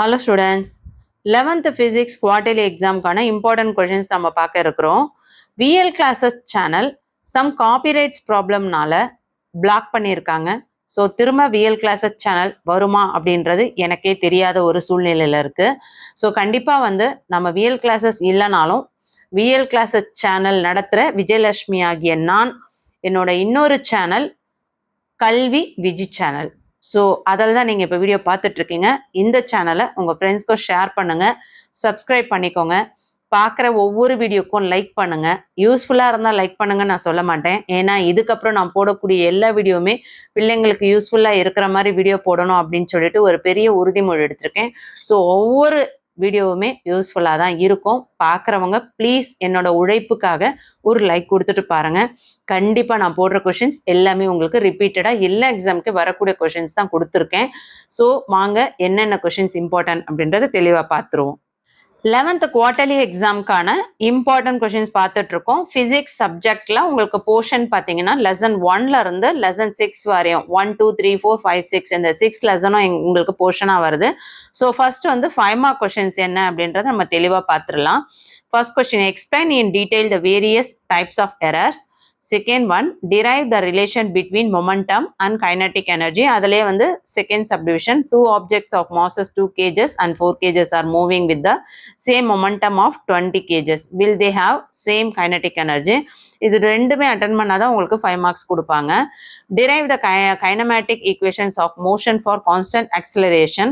Hello students, 11th physics quarterly exam கான important questions நம்ம பார்க்க இருக்கிறோம். VL classes channel some copyrights problemனால block பண்ணியிருக்காங்க. ஸோ திரும்ப VL classes channel வருமா அப்படின்றது எனக்கே தெரியாத ஒரு சூழ்நிலையில் இருக்குது. ஸோ கண்டிப்பாக நம்ம VL classes இல்லைனாலும் VL classes channel நடத்துகிற விஜயலட்சுமி ஆகிய நான் என்னோட இன்னொரு சேனல் கல்வி விஜி சேனல். ஸோ அதில் தான் நீங்கள் இப்போ வீடியோ பார்த்துட்ருக்கீங்க. இந்த சேனலை உங்கள் ஃப்ரெண்ட்ஸ்க்கும் ஷேர் பண்ணுங்கள், சப்ஸ்கிரைப் பண்ணிக்கோங்க. பார்க்குற ஒவ்வொரு வீடியோக்கும் லைக் பண்ணுங்கள். யூஸ்ஃபுல்லாக இருந்தால் லைக் பண்ணுங்கள் நான் சொல்ல மாட்டேன். ஏன்னா இதுக்கப்புறம் நான் போடக்கூடிய எல்லா வீடியோவுமே பிள்ளைங்களுக்கு யூஸ்ஃபுல்லாக இருக்கிற மாதிரி வீடியோ போடணும் அப்படின்னு சொல்லிட்டு ஒரு பெரிய உறுதிமொழி எடுத்திருக்கேன். ஸோ ஒவ்வொரு வீடியோவுமே யூஸ்ஃபுல்லாக தான் இருக்கும். பார்க்குறவங்க ப்ளீஸ் என்னோட உழைப்புக்காக ஒரு லைக் கொடுத்துட்டு பாருங்கள். கண்டிப்பாக நான் போடுற கொஷின்ஸ் எல்லாமே உங்களுக்கு ரிப்பீட்டடாக எல்லா எக்ஸாமுக்கு வரக்கூடிய கொஷின்ஸ் தான் கொடுத்துருக்கேன். ஸோ வாங்க என்னென்ன கொஷின்ஸ் இம்பார்ட்டன்ட் அப்படின்றத தெளிவாக பார்த்துருவோம். 11th குவார்டர்லி எக்ஸாம்க்கான இம்பார்ட்டன்ட் கொஷின்ஸ் பார்த்துட்டு இருக்கோம். ஃபிசிக்ஸ் சப்ஜெக்ட்ல உங்களுக்கு போர்ஷன் பார்த்தீங்கன்னா லெசன் 1ல இருந்து லெசன் 6 வரையும் 1 2 3 4 5 6 இந்த 6 லெசனும் உங்களுக்கு போர்ஷனாக வருது. ஸோ ஃபர்ஸ்ட் 5 மார்க் கொஷின்ஸ் என்ன அப்படின்றத நம்ம தெளிவாக பார்த்துடலாம். First question, explain in detail the various types of errors. Second one, derive the relation between momentum and kinetic energy. அதிலே second subdivision, two objects of masses 2 kgs and 4 kgs are moving with the same momentum of 20 kgs. Will they have same kinetic energy? இது ரெண்டுமே attend பண்ணாதான் உங்களுக்கு 5 marks கொடுப்பாங்க. Derive the kinematic equations of motion for constant acceleration.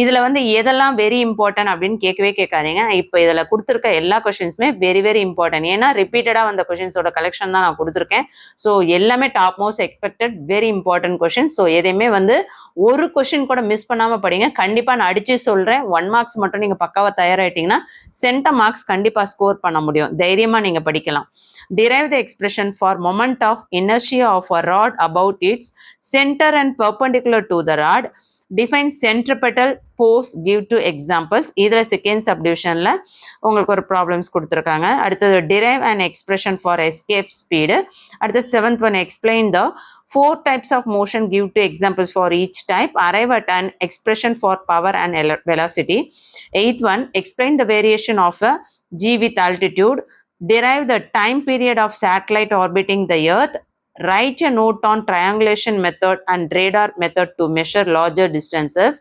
இதில் எதெல்லாம் very important அப்படின்னு கேட்கவே கேட்காதீங்க. இப்போ இதில் கொடுத்துருக்க எல்லா கொஷின்ஸுமே வெரி வெரி இம்பார்ட்டன்ட். ஏன்னா ரிப்பீட்டடாக வந்த கொஷின்ஸோட கலெக்ஷன் தான் நான் கொடுத்துருக்கேன். ஸோ எல்லாமே top most expected very important question. So எதையுமே ஒரு கொஷின் கூட மிஸ் பண்ணாமல் படிங்க. கண்டிப்பாக நான் அடிச்சு சொல்கிறேன், 1 மார்க்ஸ் மட்டும் நீங்கள் பக்காவாக தயாராகிட்டீங்கன்னா சென்டம் மார்க்ஸ் கண்டிப்பாக ஸ்கோர் பண்ண முடியும். தைரியமாக நீங்கள் படிக்கலாம். Derive the expression for moment of inertia of a rod about its center and perpendicular to the rod. Define centripetal force, give two examples. இதில் செகண்ட் சப்டிவிஷனில் உங்களுக்கு ஒரு ப்ராப்ளம்ஸ் கொடுத்துருக்காங்க. அடுத்தது derive an expression for escape speed. அடுத்தது 7th one, explain the 4 types of motion, give two examples for each type. Arrive at an expression for power and velocity. 8th one, explain the variation of a g with altitude. Derive the time period of satellite orbiting the earth. Write a note on triangulation method and radar method to measure larger distances.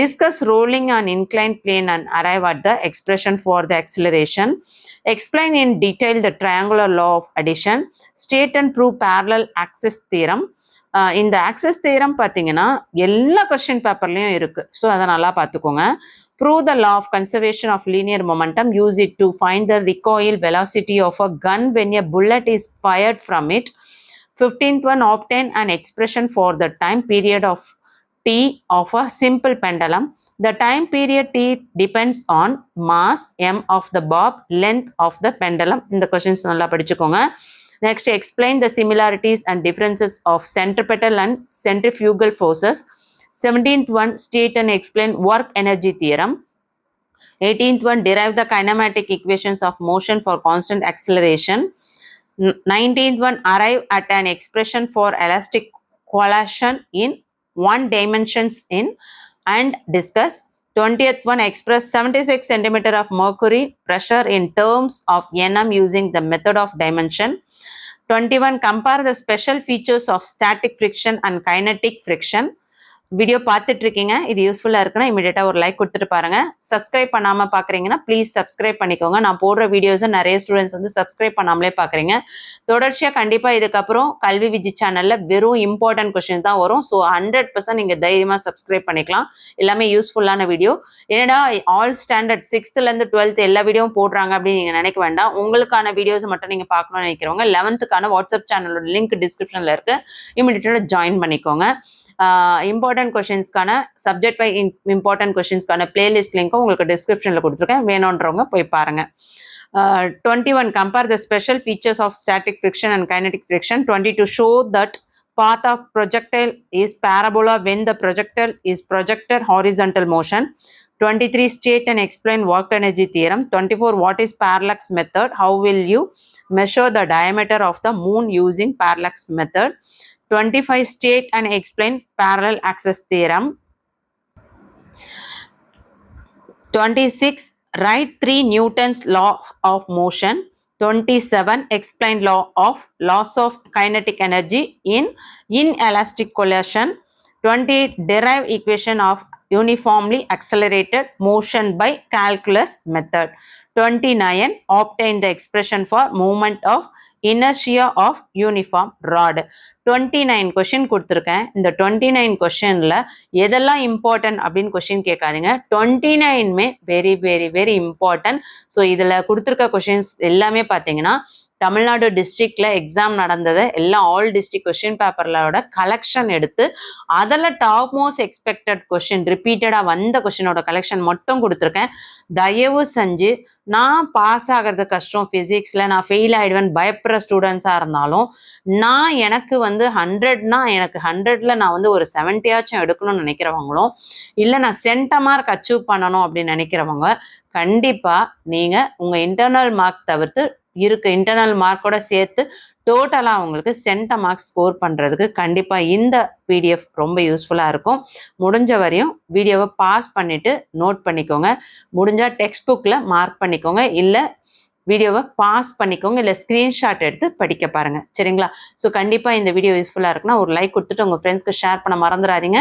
Discuss rolling on inclined plane and arrive at the expression for the acceleration. Explain in detail the triangular law of addition. State and prove parallel axis theorem. இந்த access theorem பார்த்தீங்கன்னா எல்லா question பேப்பர்லையும் இருக்குது. So அதை நல்லா பார்த்துக்கோங்க. Prove the law of conservation of linear momentum. Use it to find the recoil velocity of a gun when a bullet is fired from it. 15th one, obtain an expression for the time period of t of a simple pendulum. The time period t depends on mass m of the bob, length of the pendulum. இந்த questions நல்லா படிச்சுக்கோங்க. Next, explain the similarities and differences of centripetal and centrifugal forces. 17th one, state and explain work energy theorem. 18th one, derive the kinematic equations of motion for constant acceleration. 19th one, arrive at an expression for elastic coalition in 1 dimensions in and discuss. 20th one, express 76 centimeter of mercury pressure in terms of nm using the method of dimension. 21, compare the special features of static friction and kinetic friction. Video பார்த்துட்டு இருக்கீங்க, இது யூஸ்ஃபுல்லாக இருக்குன்னா இமீடியட்டாக ஒரு like கொடுத்துட்டு பாருங்க. Subscribe பண்ணாமல் பார்க்குறீங்கன்னா ப்ளீஸ் சப்ஸ்கிரைப் பண்ணிக்கோங்க. நான் போடுற வீடியோஸை நிறைய ஸ்டூடெண்ட்ஸ் சப்ஸ்கிரைப் பண்ணாமலே பார்க்குறீங்க. தொடர்ச்சியாக கண்டிப்பாக இதுக்கப்புறம் கல்வி விஜி சேனலில் வெறும் இம்பார்ட்டன்ட் கொஸ்டின் தான் வரும். ஸோ 100% நீங்கள் தைரியமாக சப்ஸ்கிரைப் பண்ணிக்கலாம். எல்லாமே யூஸ்ஃபுல்லான வீடியோ. என்னடா ஆல் ஸ்டாண்டர்ட் 6th-லேருந்து 12th எல்லா வீடியோவும் போடுறாங்க அப்படின்னு நீங்கள் நினைக்க வேண்டாம். உங்களுக்கான வீடியோஸ் மட்டும் நீங்கள் பார்க்கணும்னு நினைக்கிறவங்க 11th வாட்ஸ்அப் சேனலோட லிங்க் டிஸ்கிரிப்ஷனில் இருக்குது, இமீடியட்டாக ஜாயின் பண்ணிக்கோங்க. இம்பார்ட்டன்ட் கொஷின்ஸ்க்கான சப்ஜெக்ட் பை இம்பார்ட்டன்ட் கொஷின்ஸ்க்கான பிளேலிஸ்ட் லிங்க்கும் உங்களுக்கு டிஸ்கிரிப்ஷனில் கொடுத்துருக்கேன், வேணுன்றவங்க போய் பாருங்கள். 21, compare the special features of static friction and kinetic friction. 22, show that path of projectile is parabola when the projectile is projected horizontal motion. 23, state and explain work energy theorem. 24, what is parallax method? How will you measure the diameter of the moon using parallax method? 25, state and explain parallel axis theorem. 26. Write 3 Newton's law of motion. 27. Explain loss of kinetic energy in inelastic collision. 28. Derive equation of uniformly accelerated motion by calculus method. 29. Obtain the expression for movement of inertia of uniform rod. 29 question கொடுத்துருக்கேன். இந்த 29 கொஷினில் எதெல்லாம் important அப்படின்னு question கேட்காதீங்க. 29மே very very very important. So இதில் கொடுத்துருக்க questions எல்லாமே பார்த்தீங்கன்னா தமிழ்நாடு டிஸ்ட்ரிக்ட்ல எக்ஸாம் நடந்தது எல்லாம் ஆல் டிஸ்ட்ரிக்ட் கொஸ்டின் பேப்பர்லோட கலெக்ஷன் எடுத்து அதில் டாப் மோஸ்ட் எக்ஸ்பெக்டட் கொஸ்டின் ரிப்பீட்டடாக வந்த கொஸ்டினோட கலெக்ஷன் மட்டும் கொடுத்துருக்கேன். தயவு செஞ்சு நான் பாஸ் ஆகிறது கஷ்டம் ஃபிசிக்ஸில் நான் ஃபெயில் ஆகிடுவேன் பயப்படுற ஸ்டூடெண்ட்ஸாக இருந்தாலும் நான் எனக்கு வந்து 100னா எனக்கு 100ல் நான் வந்து ஒரு 70 எடுக்கணும்னு நினைக்கிறவங்களும் இல்லை நான் சென்டம் மார்க் அச்சீவ் பண்ணணும் அப்படின்னு நினைக்கிறவங்க கண்டிப்பாக நீங்கள் உங்கள் இன்டர்னல் மார்க் தவிர்த்து இன்டர்னல் மார்க்கோட சேர்த்து டோட்டலாக உங்களுக்கு சென்டம் மார்க் ஸ்கோர் பண்ணுறதுக்கு கண்டிப்பாக இந்த பிடிஎஃப் ரொம்ப யூஸ்ஃபுல்லாக இருக்கும். முடிஞ்ச வரையும் வீடியோவை பாஸ் பண்ணிவிட்டு நோட் பண்ணிக்கோங்க. முடிஞ்சால் டெக்ஸ்ட் புக்கில் மார்க் பண்ணிக்கோங்க, இல்லை வீடியோவை பாஸ் பண்ணிக்கோங்க, இல்லை ஸ்க்ரீன்ஷாட் எடுத்து படிக்க பாருங்கள். சரிங்களா? ஸோ கண்டிப்பாக இந்த வீடியோ யூஸ்ஃபுல்லாக இருக்குன்னா ஒரு லைக் கொடுத்துட்டு உங்கள் ஃப்ரெண்ட்ஸ்க்கு ஷேர் பண்ண மறந்துடாதீங்க.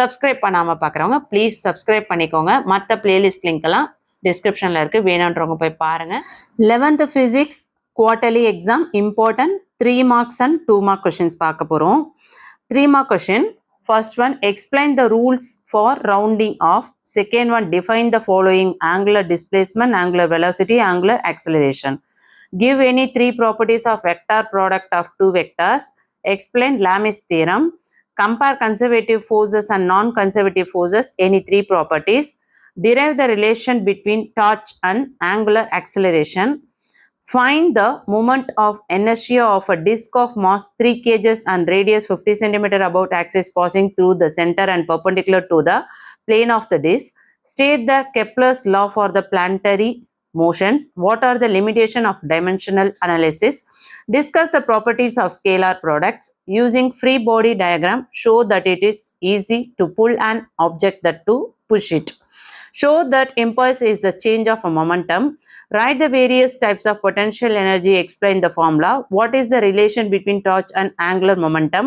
சப்ஸ்கிரைப் பண்ணாமல் பார்க்குறவங்க ப்ளீஸ் சப்ஸ்கிரைப் பண்ணிக்கோங்க. மற்ற பிளேலிஸ்ட் லிங்க்கெல்லாம் டிஸ்கிரிப்ஷனில் இருக்குது, வேணுன்றவங்க போய் பாருங்கள். 11th physics quarterly exam important 3 marks and 2 mark questions பார்க்க போகிறோம். 3 mark question. First one, explain the rules for rounding off. Second one, define the following: angular displacement, angular velocity, angular acceleration. Give any 3 properties of vector product of 2 vectors. Explain Lami's theorem. Compare conservative forces and non-conservative forces, any 3 properties. Derive the relation between torque and angular acceleration. Find the moment of inertia of a disk of mass 3 kg and radius 50 cm about axis passing through the center and perpendicular to the plane of the disk. State the Kepler's law for the planetary motions. What are the limitations of dimensional analysis? Discuss the properties of scalar products. Using free body diagram, show that it is easy to pull an object than to push it. Show that impulse is the change of a momentum. Write the various types of potential energy. Explain the formula. What is the relation between torque and angular momentum?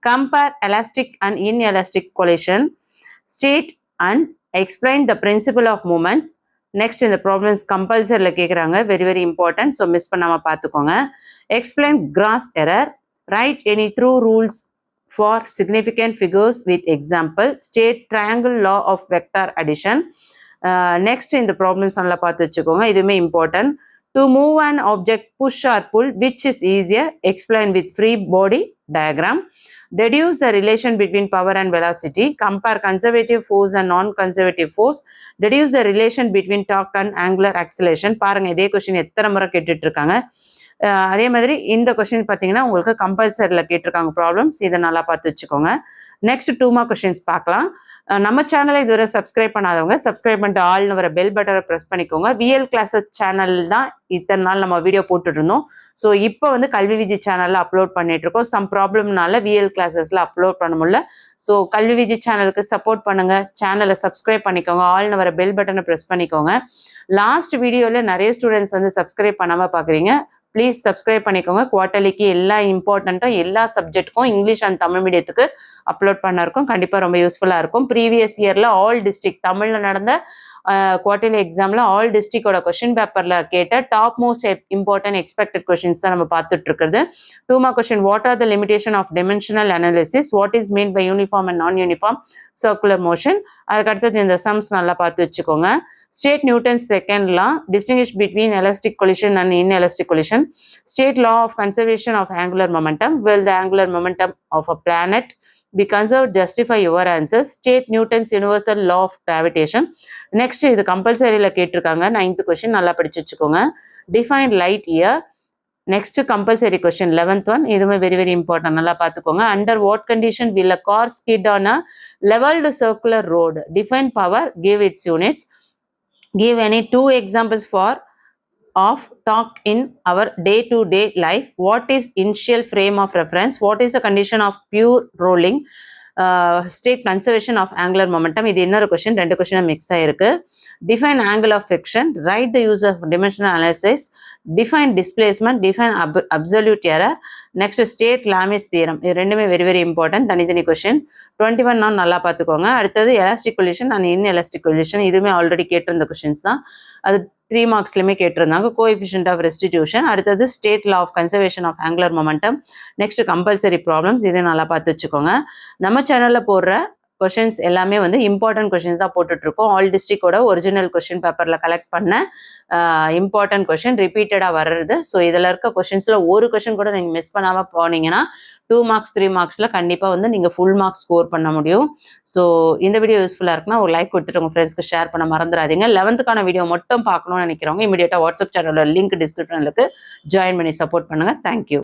Compare elastic and inelastic collision. State and explain the principle of movements. Next in the problems compulsory கேக்குறாங்க, very very important. So miss பண்ணாம பார்த்துக்கோங்க. Explain gross error. Write any true rules for significant figures with example. State triangle law of vector addition. Next in the problems நல்லா பார்த்து வச்சுக்கோங்க, இதுவுமே important. To move an object, push or pull, which is easier? Explain with free body diagram. Deduce the relation between power and velocity. Compare conservative force and non-conservative force. Deduce the relation between torque and angular acceleration. பாருங்க இதே question எத்தனை முறை கேட்டுட்டு இருக்காங்க. அதே மாதிரி இந்த question பார்த்தீங்கன்னா உங்களுக்கு கம்பல்சரியில் கேட்டிருக்காங்க ப்ராப்ளம்ஸ், இதை நல்லா பார்த்து வச்சுக்கோங்க. நெக்ஸ்ட் 2 mark கொஸ்டின்ஸ் பார்க்கலாம். நம்ம சேனலை இதுவரை சப்ஸ்கிரைப் பண்ணாதவங்க சப்ஸ்கிரைப் பண்ணிட்டு ஆல்னு வர பெல் பட்டனை ப்ரெஸ் பண்ணிக்கோங்க. விஎல் கிளாஸஸ் சேனல் தான் இத்தனை நாள் நம்ம வீடியோ போட்டுட்டு இருந்தோம். ஸோ இப்போ வந்து கல்வி விஜி சேனலில் அப்லோட் பண்ணிட்டு இருக்கோம். சம் ப்ராப்ளம்னால விஎல் கிளாஸஸில் அப்லோட் பண்ண முடியல. ஸோ கல்வி விஜி சேனலுக்கு சப்போர்ட் பண்ணுங்க, சேனலை சப்ஸ்கிரைப் பண்ணிக்கோங்க, ஆல்னு வர பெல் பட்டனை ப்ரெஸ் பண்ணிக்கோங்க. லாஸ்ட் வீடியோவில் நிறைய ஸ்டூடெண்ட்ஸ் வந்து சப்ஸ்கிரைப் பண்ணாமல் பார்க்குறீங்க, ப்ளீஸ் சப்ஸ்கிரைப் பண்ணிக்கோங்க. குவார்ட்டர்லிக்கு எல்லா இம்பார்ட்டண்ட்டும் எல்லா சப்ஜெக்ட்டுக்கும் இங்கிலீஷ் அண்ட் தமிழ் மீடியத்துக்கு அப்லோட் பண்ண இருக்கும். கண்டிப்பாக ரொம்ப யூஸ்ஃபுல்லாக இருக்கும். ப்ரீவியஸ் இயரில் ஆல் டிஸ்ட்ரிக்ட் தமிழில் நடந்த குவார்ட்டர்லி எக்ஸாமில் ஆல் டிஸ்ட்ரிக்டோட கொஸ்டின் பேப்பரில் கேட்ட top most important expected questions தான் நம்ம பார்த்துட்டு இருக்கிறது. 2 mark question. What are the limitation of dimensional analysis? What is mean by uniform and non uniform circular motion? அதுக்கு அடுத்தது இந்த சம்ஸ் நல்லா பார்த்து வச்சுக்கோங்க. State Newton's second law. Distinguish between elastic collision and inelastic collision. State law of conservation of angular momentum. Will the angular momentum of a planet be conserved? Justify your answers. State Newton's universal law of gravitation. Next இது கம்பல்சரியில் கேட்டிருக்காங்க. 9th question நல்லா படிச்சு வச்சுக்கோங்க. Define light year. Next compulsory question 11th one, இதுவுமே very very important, நல்லா பார்த்துக்கோங்க. Under what condition will a car skid on a leveled circular road? Define power, give its units. Give any 2 examples of torque in our day-to-day life. What is initial frame of reference? What is the condition of pure rolling? State conservation of angular momentum, இது இன்னொரு question, 2 கொஷினும் mix ஆயிருக்கு. Define angle of friction, write the use of dimensional analysis, define displacement, define absolute error, next state Lami's theorem, இது ரெண்டுமே very very important, தனித்தனி question. 21 நான் நல்லா பார்த்துக்கோங்க. அடுத்தது elastic collision and inelastic collision, இதுவுமே ஆல்ரெடி கேட்டிருந்த கொஷின்ஸ் தான். அது 3 மார்க்ஸ்லையுமே கேட்டிருந்தாங்க. கோஎஃபிஷியன்ட் ஆஃப் ரெஸ்டிடியூஷன், அடுத்தது state law of conservation of angular momentum, next compulsory problems, இதையும் நல்லா பார்த்து வச்சுக்கோங்க. நம்ம சேனலில் போடுற கொஷின்ஸ் எல்லாமே வந்து இம்பார்ட்டன்ட் கொஷின்ஸ் தான் போட்டுட்ருக்கோம். ஆல் டிஸ்ட்ரிக்டோட ஒரிஜினல் கொஷின் பேப்பரில் கலெக்ட் பண்ண இம்பார்ட்டன்ட் கொஷின் ரிப்பீட்டடாக வர்றது. ஸோ இதில் இருக்க கொஷின்ஸில் ஒரு கொஷின் கூட நீங்கள் மிஸ் பண்ணாமல் போனீங்கன்னா 2 மார்க்ஸ் 3 மார்க்ஸில் கண்டிப்பாக வந்து நீங்கள் ஃபுல் மார்க்ஸ் ஸ்கோர் பண்ண முடியும். ஸோ இந்த வீடியோ யூஸ்ஃபுல்லாக இருக்குன்னா ஒரு லைக் கொடுத்துட்டு உங்கள் ஃப்ரெண்ட்ஸ்க்கு ஷேர் பண்ண மறந்துடாதீங்க. 11th வீடியோ மட்டும் பார்க்கணும்னு நினைக்கிறவங்க இமீடியட்டாக வாட்ஸ்அப் சேனலோட லிங்க் டிஸ்கிரிப்ஷனில் ஜாயின் பண்ணி சப்போர்ட் பண்ணுங்கள். தேங்க்யூ.